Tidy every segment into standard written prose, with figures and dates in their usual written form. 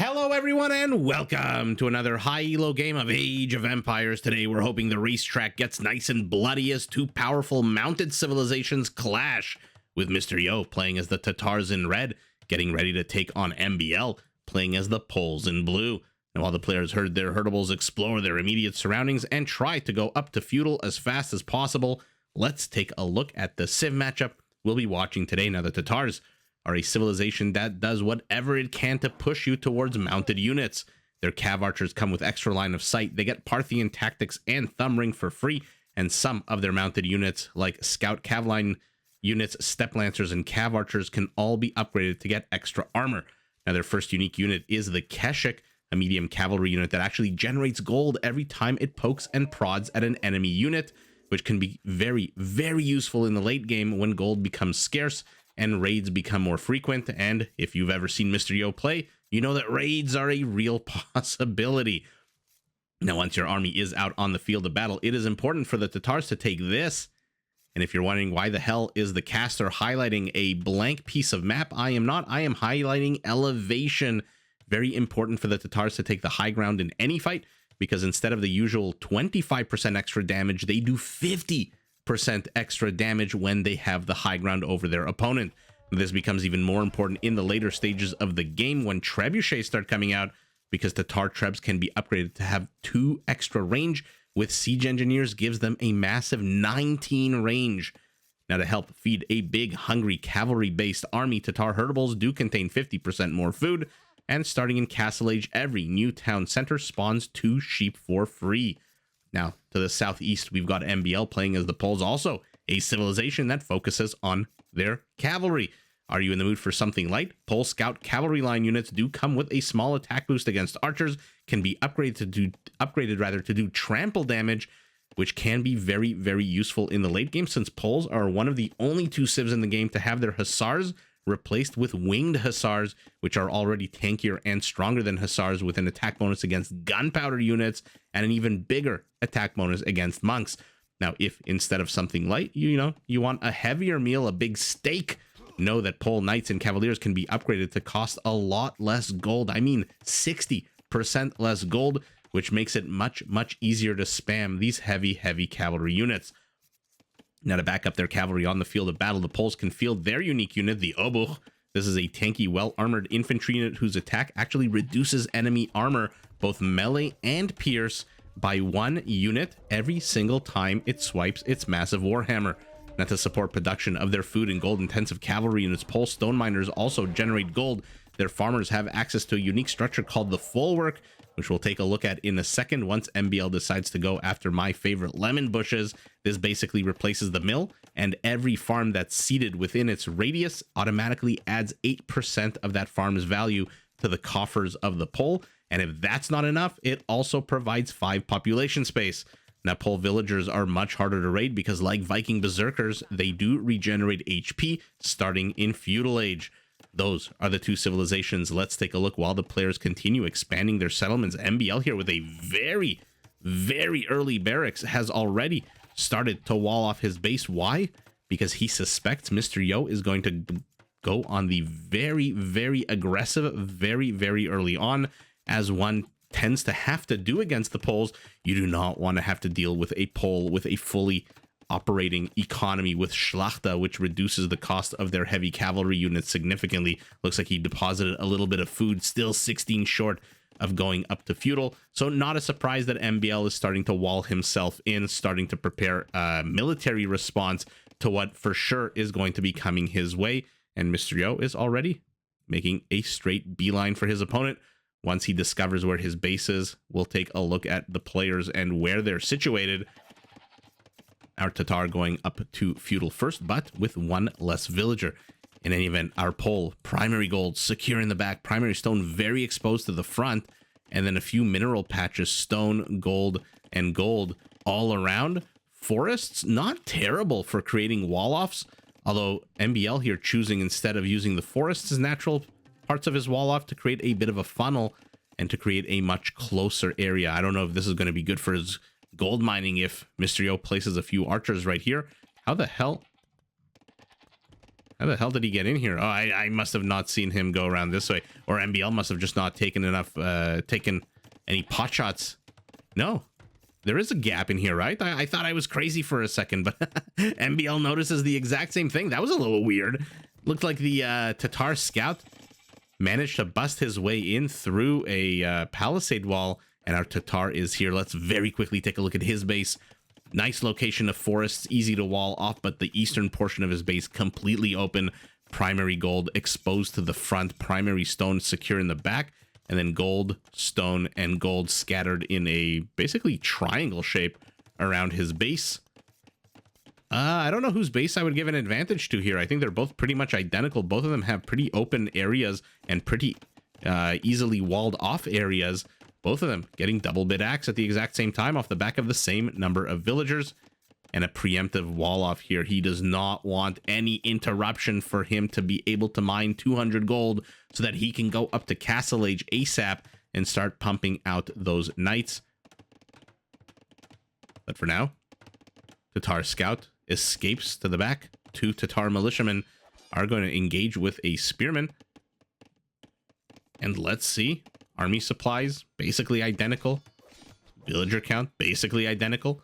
Hello everyone and welcome to another high elo game of Age of Empires. Today we're hoping the racetrack gets nice and bloody as two powerful mounted civilizations clash, with Mr. Yo playing as the Tatars in red, getting ready to take on MbL playing as the Poles in blue. And while the players heard their herdables explore their immediate surroundings and try to go up to feudal as fast as possible, let's take a look at the civ matchup we'll be watching today. Now the Tatars are a civilization that does whatever it can to push you towards mounted units. Their cav archers come with extra line of sight. They get Parthian tactics and thumb ring for free, and some of their mounted units like scout cav line units, step lancers, and cav archers can all be upgraded to get extra armor. Now their first unique unit is the Keshik, a medium cavalry unit that actually generates gold every time it pokes and prods at an enemy unit, which can be very, very useful in the late game when gold becomes scarce and raids become more frequent. And if you've ever seen Mr. Yo play, you know that raids are a real possibility. Now, once your army is out on the field of battle, it is important for the Tatars to take this. And if you're wondering why the hell is the caster highlighting a blank piece of map, I am not. I am highlighting elevation. Very important for the Tatars to take the high ground in any fight, because instead of the usual 25% extra damage, they do 50% extra damage when they have the high ground over their opponent. This becomes even more important in the later stages of the game when trebuchets start coming out, because Tatar trebs can be upgraded to have 2 extra range, with siege engineers gives them a massive 19 range. Now, to help feed a big hungry cavalry based army, Tatar herdables do contain 50% more food, and starting in Castle Age, every new town center spawns 2 sheep for free. Now, to the southeast, we've got MbL playing as the Poles, also a civilization that focuses on their cavalry. Are you in the mood for something light? Pole Scout cavalry line units do come with a small attack boost against archers, can be upgraded to do trample damage, which can be very, very useful in the late game, since Poles are one of the only 2 civs in the game to have their hussars replaced with winged hussars, which are already tankier and stronger than hussars, with an attack bonus against gunpowder units and an even bigger attack bonus against monks. Now, if instead of something light, you want a heavier meal, a big steak, know that Pole Knights and Cavaliers can be upgraded to cost a lot less gold. I mean 60% less gold, which makes it much, much easier to spam these heavy cavalry units. Now, to back up their cavalry on the field of battle, the Poles can field their unique unit, the Obuch. This is a tanky, well-armored infantry unit whose attack actually reduces enemy armor, both melee and pierce, by 1 unit every single time it swipes its massive warhammer. Now, to support production of their food and gold-intensive cavalry units, Pole stone miners also generate gold. Their farmers have access to a unique structure called the Folwark, which we'll take a look at in a second once MbL decides to go after my favorite lemon bushes. This basically replaces the mill, and every farm that's seated within its radius automatically adds 8% of that farm's value to the coffers of the Pole. And if that's not enough, it also provides 5 population space. Now, Pole villagers are much harder to raid because, like Viking berserkers, they do regenerate HP starting in Feudal Age. Those are the 2 civilizations. Let's take a look while the players continue expanding their settlements. MbL here with a very, very early barracks has already started to wall off his base. Why? Because he suspects Mr. Yo is going to go on the very, very aggressive, very, very early on, as one tends to have to do against the Poles. You do not want to have to deal with a Pole with a fully operating economy with Schlachter, which reduces the cost of their heavy cavalry units significantly. Looks like he deposited a little bit of food, still 16 short of going up to feudal. So not a surprise that MbL is starting to wall himself in, starting to prepare a military response to what for sure is going to be coming his way. And Mr. Yo is already making a straight beeline for his opponent. Once he discovers where his base is, we'll take a look at the players and where they're situated. Our Tatar going up to feudal first, but with 1 less villager. In any event, our Pole, primary gold, secure in the back, primary stone very exposed to the front, and then a few mineral patches, stone, gold, and gold all around. Forests, not terrible for creating wall-offs, although MbL here choosing, instead of using the forests as natural parts of his wall-off, to create a bit of a funnel and to create a much closer area. I don't know if this is going to be good for his gold mining if Mr. Yo places a few archers right here. How the hell How the hell did he get in here? Oh, I must have not seen him go around this way. Or MbL must have just not taken enough, taken any pot shots. No. There is a gap in here, right? I thought I was crazy for a second, but MbL notices the exact same thing. That was a little weird. Looked like the Tatar scout managed to bust his way in through a palisade wall, and our Tatar is here. Let's very quickly take a look at his base. Nice location of forests, easy to wall off, but the eastern portion of his base completely open. Primary gold exposed to the front, primary stone secure in the back, and then gold, stone, and gold scattered in a basically triangle shape around his base. I don't know whose base I would give an advantage to here. I think they're both pretty much identical. Both of them have pretty open areas and pretty easily walled off areas. Both of them getting double bid axe at the exact same time off the back of the same number of villagers. And a preemptive wall off here. He does not want any interruption for him to be able to mine 200 gold so that he can go up to Castle Age ASAP and start pumping out those knights. But for now, Tatar Scout escapes to the back. 2 Tatar militiamen are going to engage with a spearman. And let's see. Army supplies, basically identical. Villager count, basically identical.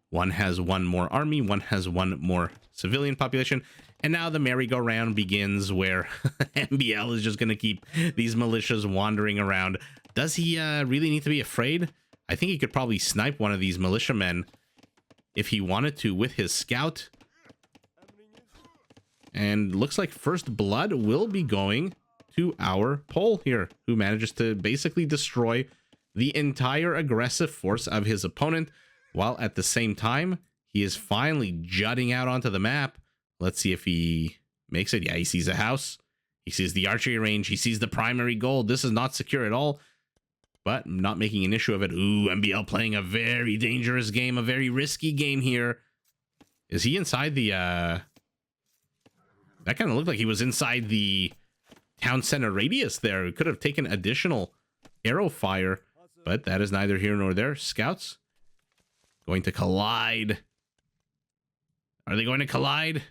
One has 1 more army, one has 1 more civilian population. And now the merry-go-round begins where MbL is just going to keep these militias wandering around. Does he really need to be afraid? I think he could probably snipe one of these militiamen if he wanted to with his scout. And looks like first blood will be going to our Pole here, who manages to basically destroy the entire aggressive force of his opponent, while at the same time, he is finally jutting out onto the map. Let's see if he makes it. Yeah, he sees a house. He sees the archery range. He sees the primary gold. This is not secure at all, but not making an issue of it. Ooh, MbL playing a very dangerous game, a very risky game here. Is he inside the... That kind of looked like he was inside the town center radius there. He could have taken additional arrow fire, but that is neither here nor there. Scouts going to collide. Are they going to collide?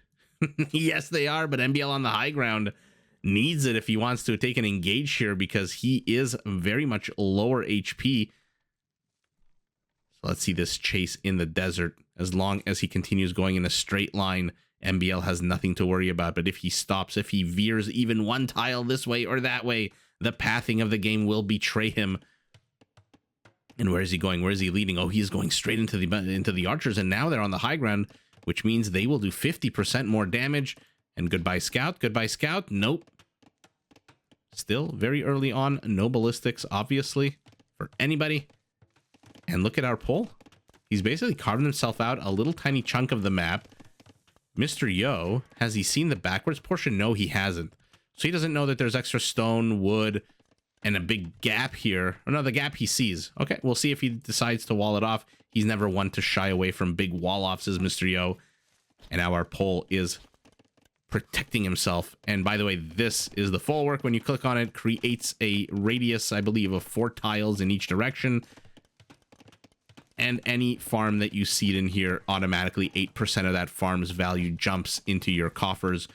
Yes, they are, but MbL on the high ground needs it if he wants to take an engage here because he is very much lower HP. So let's see this chase in the desert. As long as he continues going in a straight line, MbL has nothing to worry about. But if he stops, if he veers even 1 tile this way or that way, the pathing of the game will betray him. And where is he going? Where is he leading? Oh, he is going straight into the archers, and now they're on the high ground, which means they will do 50% more damage. And goodbye, scout. Goodbye, scout. Nope. Still very early on. No ballistics, obviously, for anybody. And look at our Pole. He's basically carved himself out a little tiny chunk of the map. Mr. Yo, has he seen the backwards portion? No, he hasn't. So he doesn't know that there's extra stone, wood, and a big gap here. Oh, no, the gap he sees. Okay, we'll see if he decides to wall it off. He's never one to shy away from big wall-offs, is Mr. Yo. And now our Pole is protecting himself. And by the way, this is the full work. When you click on it, creates a radius, I believe, of 4 tiles in each direction. And any farm that you seed in here, automatically 8% of that farm's value jumps into your coffers.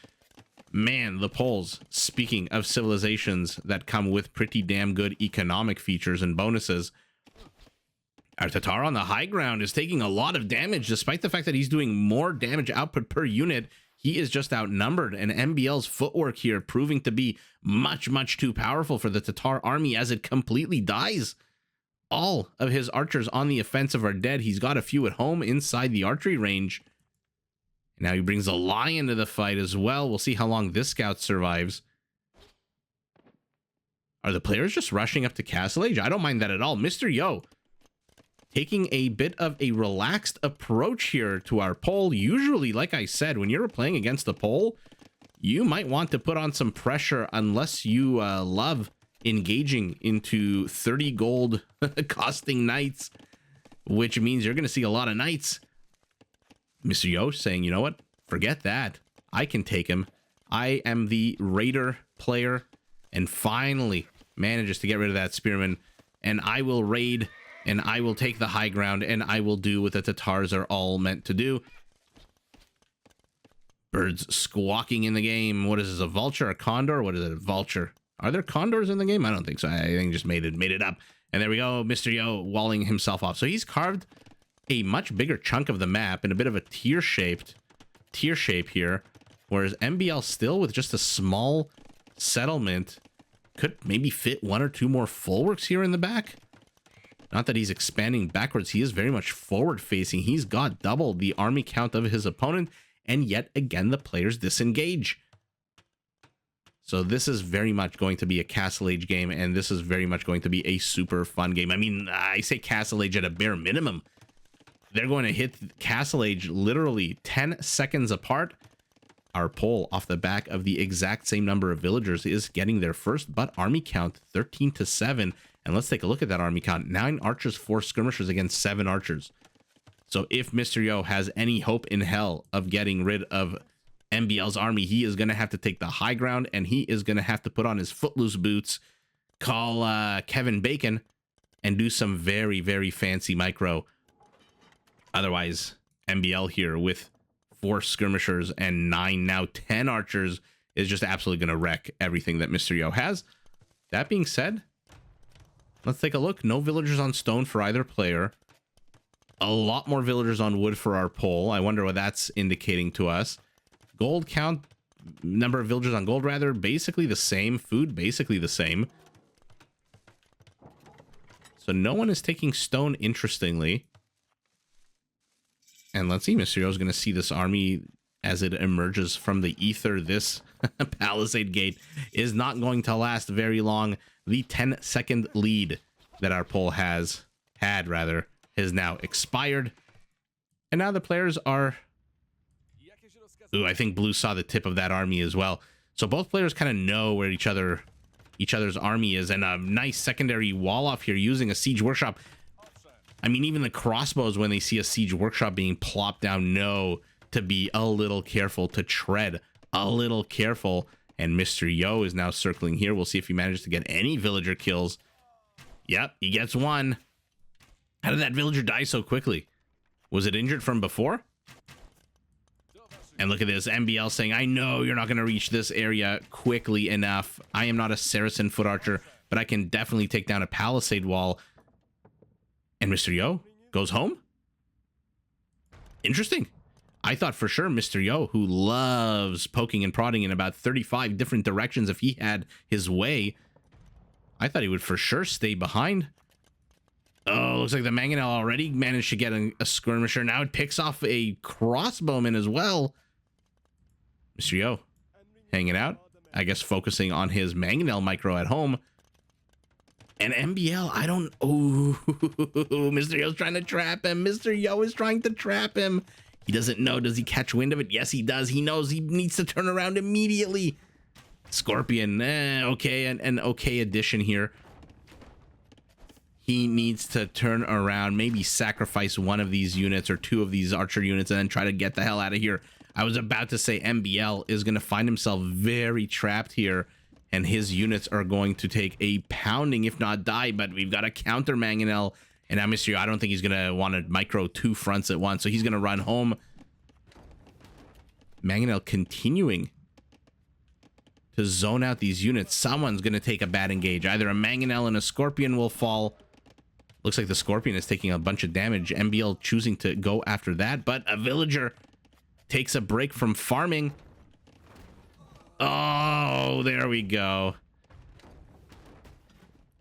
Man, the Poles, speaking of civilizations that come with pretty damn good economic features and bonuses, our Tatar on the high ground is taking a lot of damage, despite the fact that he's doing more damage output per unit. He is just outnumbered, and MbL's footwork here proving to be much, much too powerful for the Tatar army as it completely dies. All of his archers on the offensive are dead. He's got a few at home inside the archery range. Now he brings a lion to the fight as well. We'll see how long this scout survives. Are the players just rushing up to Castle Age? I don't mind that at all. Mr. Yo taking a bit of a relaxed approach here to our Pole. Usually, like I said, when you're playing against the Pole, you might want to put on some pressure unless you love engaging into 30 gold costing knights, which means you're going to see a lot of knights. Mr. Yo saying, you know what? Forget that. I can take him. I am the raider player, and finally manages to get rid of that spearman, and I will raid, and I will take the high ground, and I will do what the Tatars are all meant to do. Birds squawking in the game. What is this, a vulture, a condor? What is it, a vulture? Are there condors in the game? I don't think so. I think just made it up. And there we go, Mr. Yo walling himself off. So he's carved a much bigger chunk of the map in a bit of a tier shape here, whereas MbL still with just a small settlement could maybe fit one or two more fullworks here in the back. Not that he's expanding backwards, he is very much forward facing. He's got double the army count of his opponent, and yet again the players disengage. So this is very much going to be a Castle Age game, and this is very much going to be a super fun game. I mean, I say Castle Age at a bare minimum. They're going to hit Castle Age literally 10 seconds apart. Our poll off the back of the exact same number of villagers is getting their first, but army count 13-7. And let's take a look at that army count. 9 archers, 4 skirmishers against 7 archers. So if Mr. Yo has any hope in hell of getting rid of MbL's army, he is going to have to take the high ground, and he is going to have to put on his footloose boots, call Kevin Bacon, and do some very, very fancy micro. Otherwise, MbL here with 4 skirmishers and 9, now 10 archers is just absolutely going to wreck everything that Mr. Yo has. That being said, let's take a look. No villagers on stone for either player. A lot more villagers on wood for our poll. I wonder what that's indicating to us. Gold count, number of villagers on gold rather, basically the same. Food, basically the same. So no one is taking stone, interestingly. And let's see, Mr. Yo is going to see this army as it emerges from the ether. This palisade gate is not going to last very long. The 10-second lead that our poll has now expired. And now the players are... Ooh, I think blue saw the tip of that army as well. So both players kind of know where each other's army is. And a nice secondary wall off here using a siege workshop. I mean, even the crossbows, when they see a siege workshop being plopped down, know to be a little careful, to tread a little careful. And Mr. Yo is now circling here. We'll see if he manages to get any villager kills. Yep, he gets one. How did that villager die so quickly? Was it injured from before? And look at this, MbL saying, I know you're not going to reach this area quickly enough. I am not a Saracen foot archer, but I can definitely take down a palisade wall. And Mr. Yo goes home? Interesting. I thought for sure Mr. Yo, who loves poking and prodding in about 35 different directions if he had his way, I thought he would for sure stay behind. Oh, looks like the Mangonel already managed to get a skirmisher. Now it picks off a crossbowman as well. Mr. Yo hanging out, I guess focusing on his Mangonel micro at home. And MbL, I don't... Oh, Mr. Yo's trying to trap him. Mr. Yo is trying to trap him. He doesn't know. Does he catch wind of it? Yes, he does. He knows he needs to turn around immediately. Scorpion, okay, an okay addition here. He needs to turn around, maybe sacrifice one of these units or 2 of these archer units and then try to get the hell out of here. I was about to say MbL is going to find himself very trapped here, and his units are going to take a pounding, if not die, but we've got a counter Mangonel, and now Mr. Yo, I don't think he's going to want to micro 2 fronts at once, so he's going to run home. Mangonel continuing to zone out these units. Someone's going to take a bad engage. Either a Mangonel and a Scorpion will fall. Looks like the Scorpion is taking a bunch of damage. MbL choosing to go after that, but a villager takes a break from farming. Oh, there we go.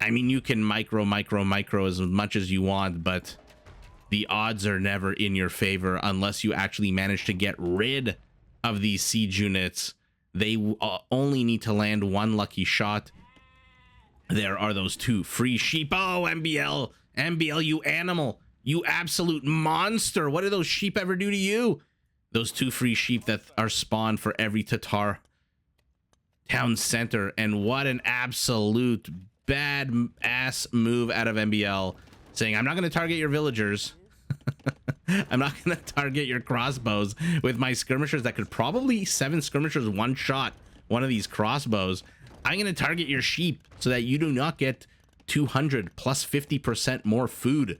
I mean, you can micro as much as you want, but the odds are never in your favor unless you actually manage to get rid of these siege units. They only need to land 1 lucky shot. There are those 2 free sheep. Oh, MbL, you animal. You absolute monster. What did those sheep ever do to you? Those 2 free sheep that are spawned for every Tatar town center. And what an absolute bad ass move out of MbL, saying, I'm not going to target your villagers. I'm not going to target your crossbows with my skirmishers that could probably 7 skirmishers one shot one of these crossbows. I'm going to target your sheep so that you do not get 200 plus 50% more food.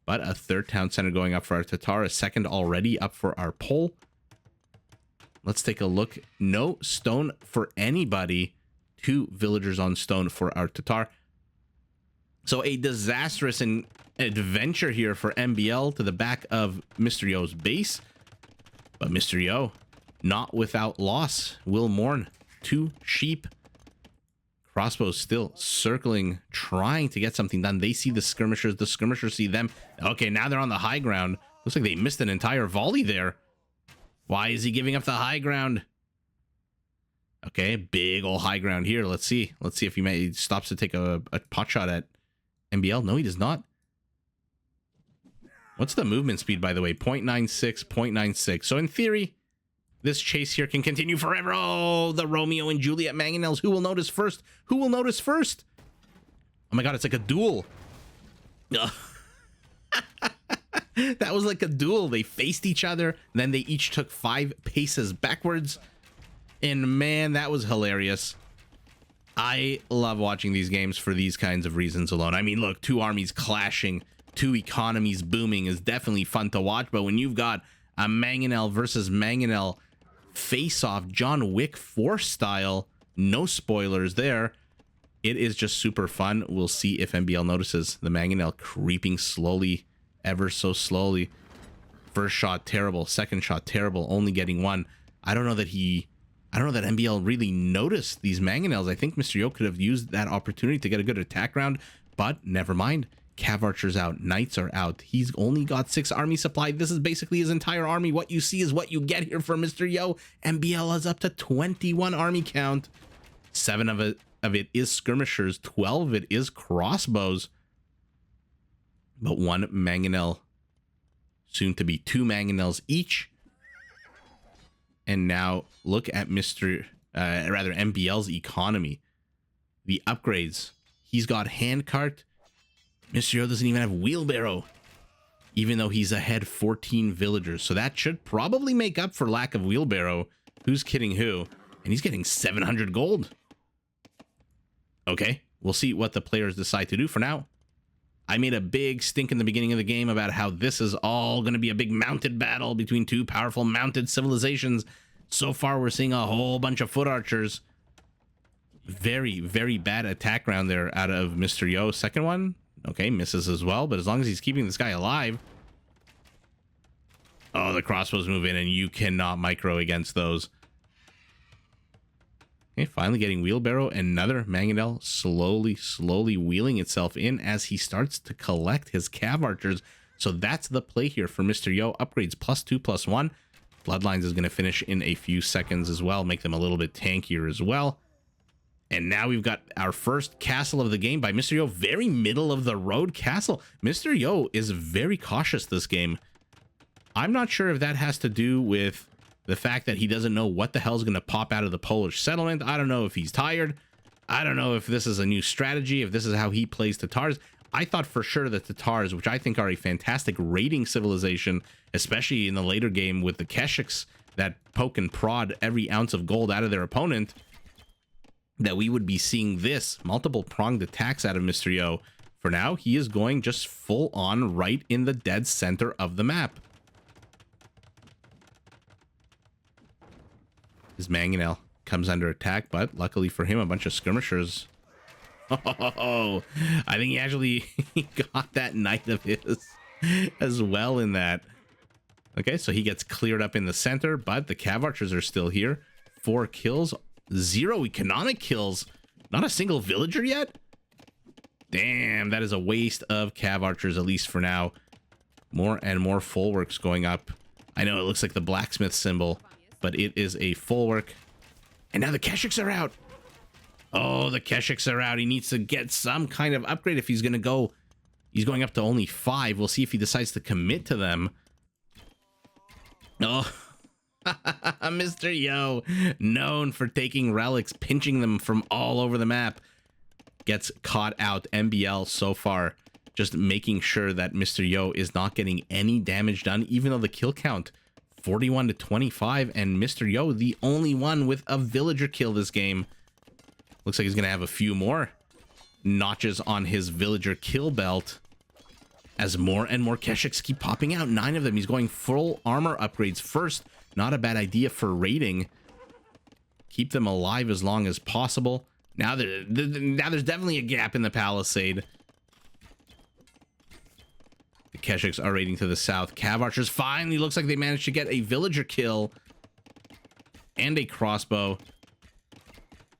But a 3rd town center going up for our Tatar, a 2nd already up for our pole. Let's take a look. No stone for anybody. 2 villagers on stone for our Tatar. So a disastrous adventure here for MbL to the back of Mr. Yo's base. But Mr. Yo, not without loss, will mourn. 2 sheep. Crossbows still circling, trying to get something done. They see the skirmishers. The skirmishers see them. Okay, now they're on the high ground. Looks like they missed an entire volley there. Why is he giving up the high ground? Okay, big old high ground here. Let's see. Let's see if he stops to take a pot shot at MbL. No, he does not. What's the movement speed, by the way? 0.96, 0.96. So in theory, this chase here can continue forever. Oh, the Romeo and Juliet mangonels. Who will notice first? Who will notice first? Oh my god, it's like a duel. That was like a duel. They faced each other, then they each took 5 paces backwards. And man, that was hilarious. I love watching these games for these kinds of reasons alone. I mean, look, 2 armies clashing, 2 economies booming is definitely fun to watch. But when you've got a mangonel versus mangonel face-off, John Wick 4 style, no spoilers there, it is just super fun. We'll see if MbL notices the mangonel creeping slowly, ever so slowly. First shot, terrible. Second shot, terrible. Only getting 1. I don't know that MbL really noticed these mangonels. I think Mr. Yo could have used that opportunity to get a good attack round, but never mind. Cav archers out, knights are out. He's only got 6 army supply. This is basically his entire army. What you see is what you get here for Mr. Yo. MbL is up to 21 army count. 7 of it is skirmishers, 12 of it is crossbows. But 1 mangonel, soon to be 2 mangonels each. And now look at MbL's economy. The upgrades. He's got handcart. Mr. Yo doesn't even have wheelbarrow, even though he's ahead 14 villagers. So that should probably make up for lack of wheelbarrow. Who's kidding who? And he's getting 700 gold. Okay, we'll see what the players decide to do. For now, I made a big stink in the beginning of the game about how this is all going to be a big mounted battle between 2 powerful mounted civilizations. So far, we're seeing a whole bunch of foot archers. Very, very bad attack round there out of Mr. Yo. Second one, okay, misses as well. But as long as he's keeping this guy alive. Oh, the crossbows move in, and you cannot micro against those. Okay, finally getting wheelbarrow. Another mangonel slowly wheeling itself in as he starts to collect his cav archers. So that's the play here for Mr. Yo. Upgrades +2/+1. Bloodlines is going to finish in a few seconds as well, make them a little bit tankier as well. And now we've got our first castle of the game by Mr. Yo. Very middle of the road castle. Mr. Yo is very cautious this game. I'm not sure if that has to do with the fact that he doesn't know what the hell is going to pop out of the Polish settlement. I don't know if he's tired. I don't know if this is a new strategy, if this is how he plays Tatars. I thought for sure that Tatars, which I think are a fantastic raiding civilization, especially in the later game with the Keshiks that poke and prod every ounce of gold out of their opponent, that we would be seeing this multiple pronged attacks out of Mr. Yo. For now, he is going just full on right in the dead center of the map. His mangonel comes under attack, but luckily for him, a bunch of skirmishers. Oh, I think he actually got that knight of his as well in that. Okay, so he gets cleared up in the center, but the cav archers are still here. 4 kills, 0 economic kills. Not a single villager yet? Damn, that is a waste of cav archers, at least for now. More and more full works going up. I know it looks like the blacksmith symbol, but it is a full work. And now the Keshiks are out. Oh, the Keshiks are out. He needs to get some kind of upgrade if he's going to go. He's going up to only 5. We'll see if he decides to commit to them. Oh, Mr. Yo, known for taking relics, pinching them from all over the map, gets caught out. MbL so far just making sure that Mr. Yo is not getting any damage done, even though the kill count 41 to 25, and Mr. Yo the only one with a villager kill this game. Looks like he's gonna have a few more notches on his villager kill belt as more and more Keshiks keep popping out. 9 of them. He's going full armor upgrades first Not a bad idea for raiding. Keep them alive as long as possible. Now there's definitely a gap in the palisade. The Keshiks are raiding to the south. Cav archers finally looks like they managed to get a villager kill and a crossbow.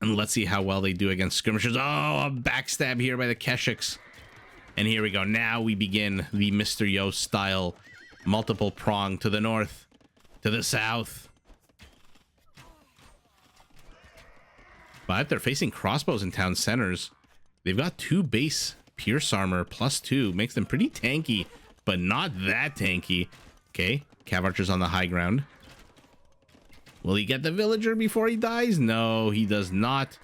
And let's see how well they do against skirmishers. Oh, a backstab here by the Keshiks. And here we go. Now we begin the Mr. Yo style multiple prong to the north, to the south. But they're facing crossbows in town centers. They've got 2 base pierce armor +2. Makes them pretty tanky, but not that tanky. Okay, Cav archers on the high ground. Will he get the villager before he dies? No, he does not.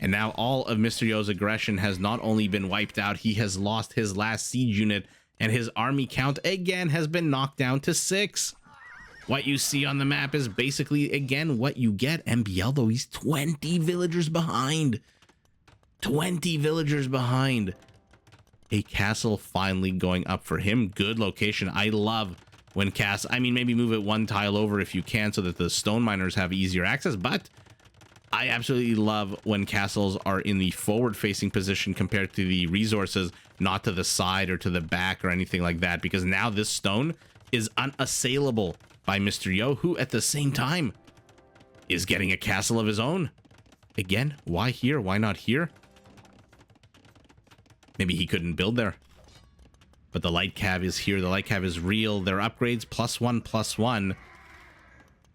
And now all of Mr. Yo's aggression has not only been wiped out, he has lost his last siege unit, and his army count again has been knocked down to 6. What you see on the map is basically, again, what you get. MbL, though, he's 20 villagers behind. 20 villagers behind. A castle finally going up for him. Good location. I love when I mean, maybe move it 1 tile over if you can so that the stone miners have easier access, but I absolutely love when castles are in the forward-facing position compared to the resources, not to the side or to the back or anything like that, because now this stone is unassailable by Mr. Yo, who at the same time is getting a castle of his own. Again, why here? Why not here? Maybe he couldn't build there. But the light cav is here. The light cav is real. Their upgrades +1/+1.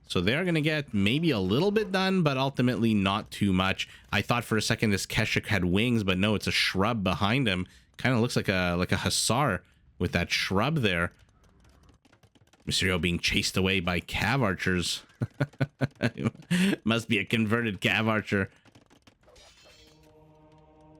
So they're going to get maybe a little bit done, but ultimately not too much. I thought for a second this Keshik had wings, but no, it's a shrub behind him. Kind of looks like a hussar with that shrub there. Mr. Yo being chased away by cav archers. Must be a converted cav archer.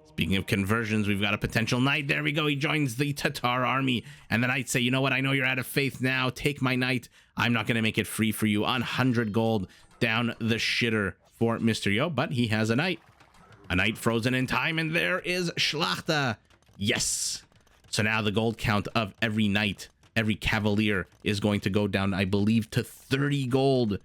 Speaking of conversions, we've got a potential knight. There we go. He joins the Tatar army. And the knights say, you know what? I know you're out of faith now. Take my knight. I'm not going to make it free for you. 100 gold down the shitter for Mr. Yo. But he has a knight. A knight frozen in time. And there is Schlachter. Yes. So now the gold count of every knight, every cavalier is going to go down, I believe, to 30 gold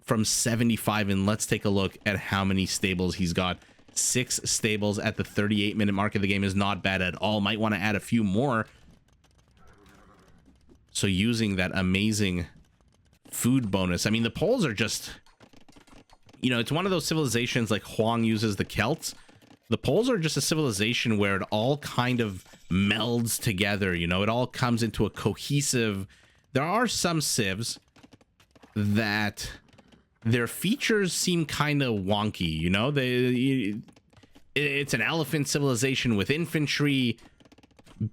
from 75. And let's take a look at how many stables he's got. 6 stables at the 38-minute mark of the game is not bad at all. Might want to add a few more. So using that amazing food bonus. I mean, the Poles are just, you know, it's one of those civilizations like Huang uses the Celts. The Poles are just a civilization where it all kind of melds together. You know, it all comes into a cohesive. There are some civs that their features seem kind of wonky, you know. It's an elephant civilization with infantry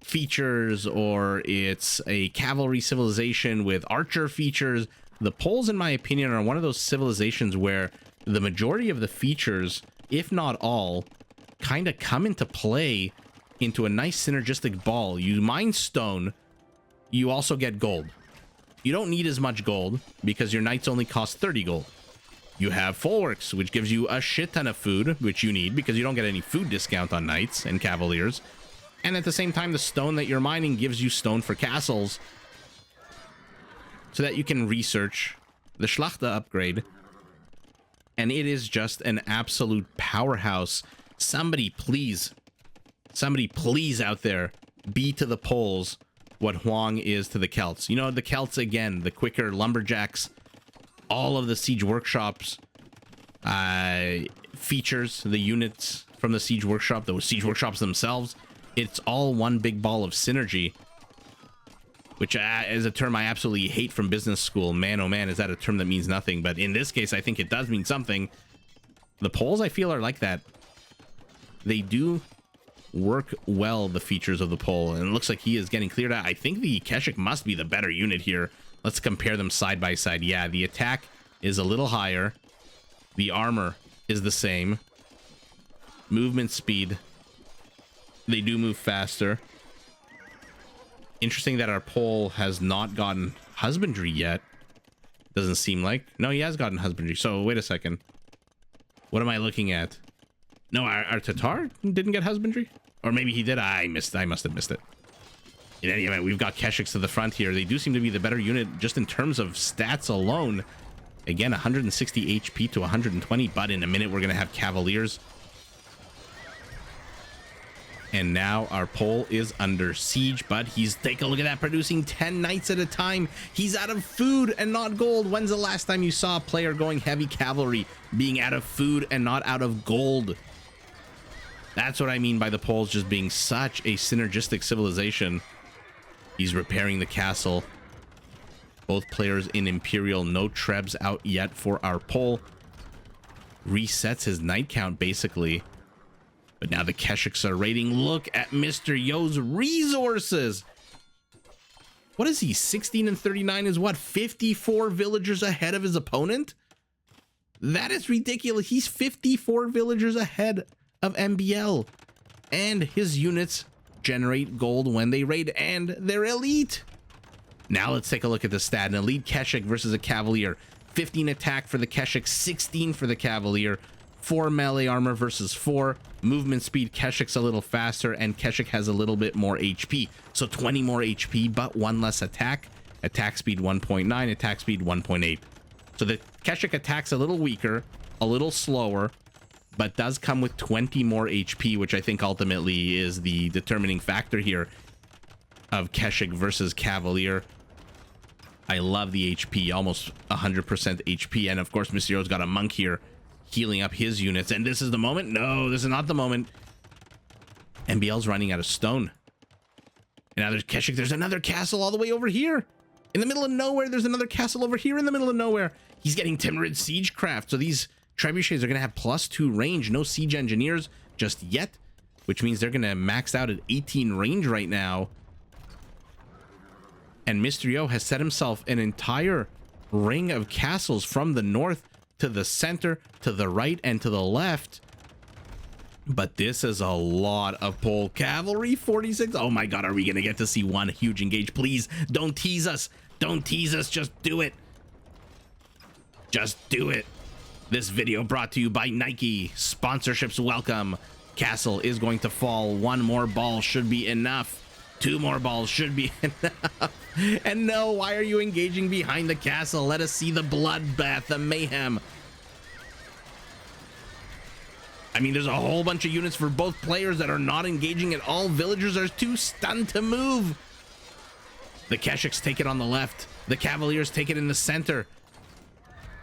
features, or it's a cavalry civilization with archer features. The Poles, in my opinion, are one of those civilizations where the majority of the features, if not all, kind of come into play into a nice synergistic ball. You mine stone, you also get gold. You don't need as much gold because your knights only cost 30 gold. You have Folworks, which gives you a shit ton of food, which you need because you don't get any food discount on knights and cavaliers. And at the same time, the stone that you're mining gives you stone for castles so that you can research the Schlachter upgrade. And it is just an absolute powerhouse. Somebody please out there, be to the Poles what Huang is to the Celts. You know, the Celts, again, the quicker lumberjacks, all of the siege workshops features, the units from the siege workshop, those siege workshops themselves, it's all one big ball of synergy, which is a term I absolutely hate from business school. Man, oh man, is that a term that means nothing? But in this case, I think it does mean something. The Poles, I feel, are like that. They do work well, the features of the Pole, and it looks like he is getting cleared out. I think the Keshik must be the better unit here. Let's compare them side by side. Yeah, the attack is a little higher. The armor is the same. Movement speed, they do move faster. Interesting that our Pole has not gotten husbandry yet. Doesn't seem like. No, he has gotten husbandry. So wait a second. What am I looking at? No, our Tatar didn't get husbandry? Or maybe he did. I must have missed it. In any event, we've got Keshiks to the front here. They do seem to be the better unit just in terms of stats alone. Again, 160 HP to 120, but in a minute we're going to have Cavaliers. And now our pole is under siege, but take a look at that, producing 10 knights at a time. He's out of food and not gold. When's the last time you saw a player going heavy cavalry being out of food and not out of gold? That's what I mean by the poles just being such a synergistic civilization. He's repairing the castle. Both players in Imperial, no trebs out yet for our pole. Resets his knight count basically. But now the Keshiks are raiding. Look at Mr. Yo's resources. What is he? 16 and 39 is what? 54 villagers ahead of his opponent? That is ridiculous. He's 54 villagers ahead of MbL. And his units generate gold when they raid, and they're elite. Now let's take a look at the stat. An elite Keshik versus a Cavalier. 15 attack for the Keshik, 16 for the Cavalier. 4 melee armor versus 4. Movement speed, Keshik's a little faster, and Keshik has a little bit more HP. So 20 more HP, but 1 less attack. Attack speed 1.9, attack speed 1.8. So the Keshik attacks a little weaker, a little slower, but does come with 20 more HP, which I think ultimately is the determining factor here of Keshik versus Cavalier. I love the HP, almost 100% HP, and of course Mr. Yo's got a monk here healing up his units. And this is the moment. No, this is not the moment. MbL's running out of stone. And now there's Keshik. There's another castle all the way over here in the middle of nowhere. There's another castle over here in the middle of nowhere. He's getting Timrid Siegecraft. So these trebuchets are going to have +2 range. No siege engineers just yet, which means they're going to max out at 18 range right now. And Mr. Yo has set himself an entire ring of castles from the north to the center, to the right, and to the left. But this is a lot of pole cavalry. 46. Oh my god, are we gonna get to see one huge engage? Please don't tease us. Don't tease us. Just do it. Just do it. This video brought to you by Nike. Sponsorships welcome. Castle is going to fall. 1 more ball should be enough. 2 more balls should be enough. And no, why are you engaging behind the castle? Let us see the bloodbath, the mayhem. I mean, there's a whole bunch of units for both players that are not engaging at all. Villagers are too stunned to move. The Keshiks take it on the left. The Cavaliers take it in the center.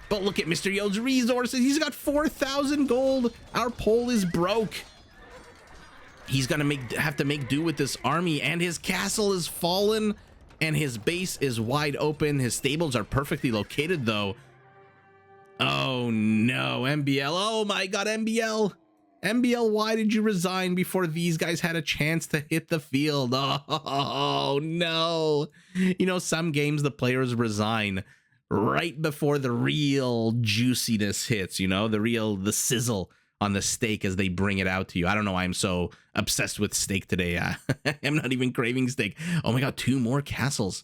But look at Mr. Yo's resources. He's got 4,000 gold. Our pole is broke. He's gonna have to make do with this army, and his castle is fallen, and his base is wide open. His stables are perfectly located, though. Oh no, MbL. Oh my god, MbL. MbL, why did you resign before these guys had a chance to hit the field? Oh no. You know, some games the players resign right before the real juiciness hits, you know, the sizzle on the steak as they bring it out to you. I don't know why I'm so obsessed with steak today. I'm not even craving steak. Oh my god, 2 more castles.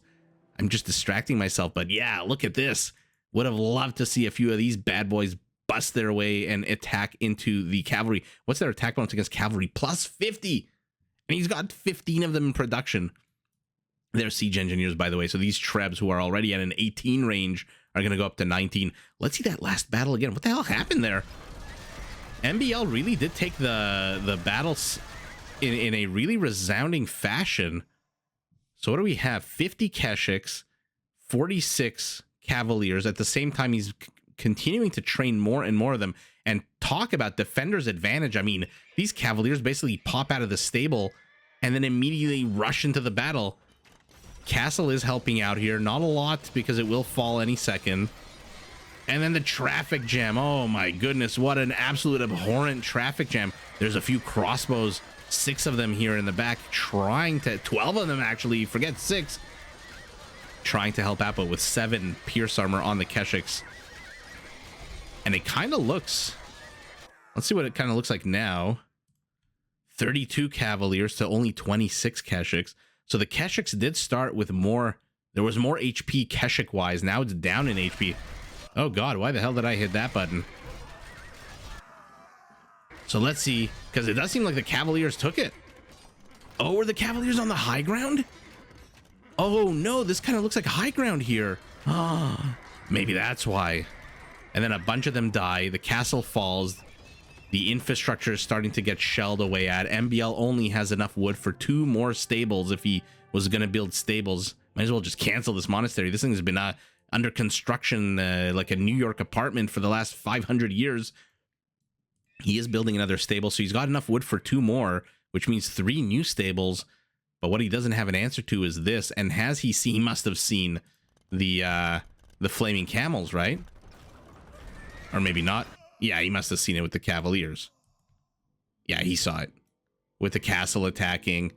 I'm just distracting myself, but yeah, look at this. Would have loved to see a few of these bad boys bust their way and attack into the cavalry. What's their attack bonus against cavalry? +50. And he's got 15 of them in production. They're siege engineers, by the way. So these trebs who are already at an 18 range are going to go up to 19. Let's see that last battle again. What the hell happened there? MbL really did take the battles in a really resounding fashion. So what do we have? 50 Keshiks, 46 Cavaliers. At the same time, he's continuing to train more and more of them. And talk about defender's advantage. I mean, these Cavaliers basically pop out of the stable and then immediately rush into the battle. Castle is helping out here. Not a lot, because it will fall any second. And then the traffic jam. Oh my goodness, what an absolute abhorrent traffic jam. There's a few crossbows, 6 of them here in the back, trying to, 12 of them actually, forget 6, trying to help out, but with 7 pierce armor on the Keshiks. And it kind of looks, let's see what it kind of looks like now. 32 Cavaliers to only 26 Keshiks. So the Keshiks did start with more, there was more HP Keshik wise. Now it's down in HP. Oh god, why the hell did I hit that button? So let's see, because it does seem like the Cavaliers took it. Oh, were the Cavaliers on the high ground? Oh no, this kind of looks like high ground here. Ah, maybe that's why. And then a bunch of them die. The castle falls. The infrastructure is starting to get shelled away at. MbL only has enough wood for 2 more stables. If he was going to build stables, might as well just cancel this monastery. This thing has been under construction like a New York apartment for the last 500 years. He is building another stable, so he's got enough wood for 2 more, which means 3 new stables. But what he doesn't have an answer to is this. And has he seen? He must have seen the flaming camels, right? Or maybe not. Yeah, he must have seen it with the cavaliers. Yeah, he saw it with the castle attacking.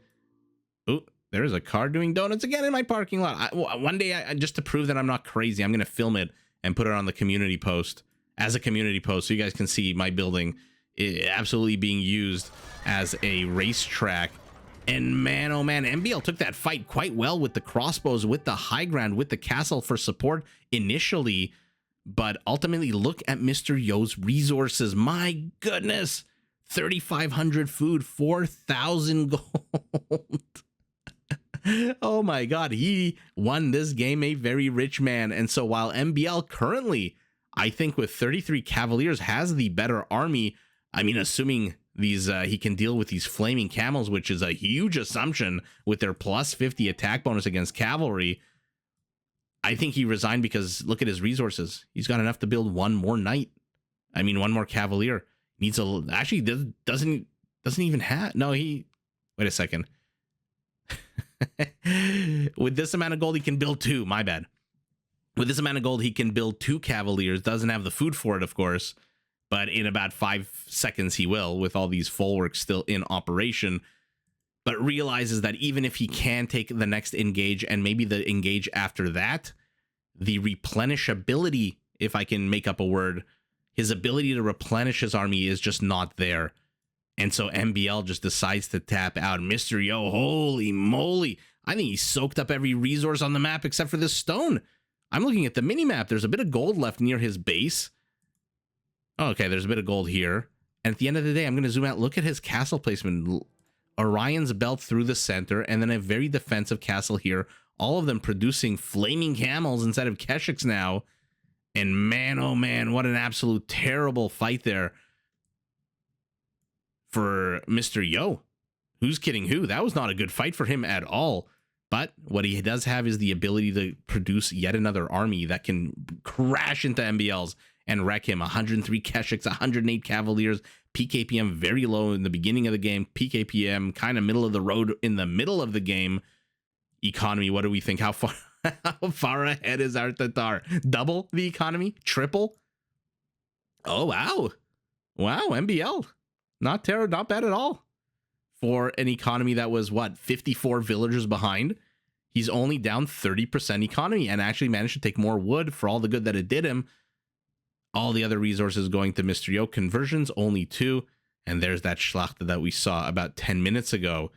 Oh, there's a car doing donuts again in my parking lot. One day, just to prove that I'm not crazy, I'm going to film it and put it on the community post as a community post so you guys can see my building absolutely being used as a racetrack. And man, oh man, MbL took that fight quite well with the crossbows, with the high ground, with the castle for support initially. But ultimately, look at Mr. Yo's resources. My goodness, 3,500 food, 4,000 gold. Oh my God, he won this game a very rich man. And so while MbL currently, I think with 33 cavaliers, has the better army, I mean, assuming these he can deal with these flaming camels, which is a huge assumption with their plus 50 attack bonus against cavalry. I think he resigned because look at his resources. He's got enough to build 1 more knight. I mean, 1 more cavalier. Needs a actually doesn't even have. No, he. Wait a second. With this amount of gold, he can build 2. My bad. With this amount of gold, he can build 2 cavaliers. Doesn't have the food for it, of course, but in about 5 seconds he will, with all these folwarks still in operation. But realizes that even if he can take the next engage and maybe the engage after that, the replenishability, if I can make up a word, his ability to replenish his army is just not there. And so MbL just decides to tap out. Mr. Yo, holy moly. I think he soaked up every resource on the map except for this stone. I'm looking at the mini map. There's a bit of gold left near his base. Okay, there's a bit of gold here. And at the end of the day, I'm going to zoom out. Look at his castle placement. Orion's belt through the center, and then a very defensive castle here. All of them producing flaming camels instead of Keshiks now. And man, oh man, what an absolute terrible fight there for Mr. Yo. Who's kidding who? That was not a good fight for him at all. But what he does have is the ability to produce yet another army that can crash into MbL's and wreck him. 103 Keshiks, 108 Cavaliers, PKPM very low in the beginning of the game, PKPM kind of middle of the road in the middle of the game. Economy, what do we think? How far ahead is our Tatar? Double the economy? Triple? Oh, wow. Wow, MbL. Not terrible, not bad at all. For an economy that was, what, 54 villagers behind? He's only down 30% economy and actually managed to take more wood for all the good that it did him. All the other resources going to Mr. Yo. Conversions, only 2. And there's that Schlacht that we saw about 10 minutes ago.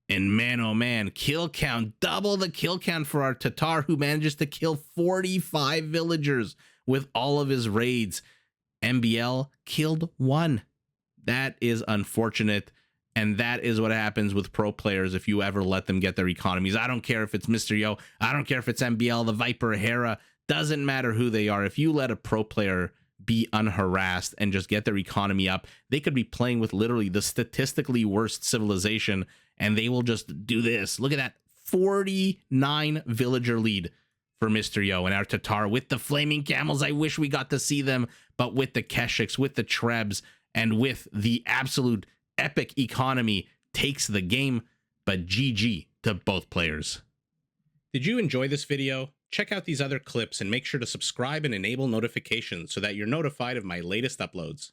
And man, oh man, kill count. Double the kill count for our Tatar, who manages to kill 45 villagers with all of his raids. MbL killed 1. That is unfortunate. And that is what happens with pro players if you ever let them get their economies. I don't care if it's Mr. Yo. I don't care if it's MbL, the Viper, Hera. Doesn't matter who they are. If you let a pro player be unharassed and just get their economy up, they could be playing with literally the statistically worst civilization, and they will just do this. Look at that 49 villager lead for Mr. Yo and our Tatar with the flaming camels. I wish we got to see them, but with the Keshiks, with the Trebs, and with the absolute epic economy takes the game. But GG to both players. Did you enjoy this video? Check out these other clips and make sure to subscribe and enable notifications so that you're notified of my latest uploads.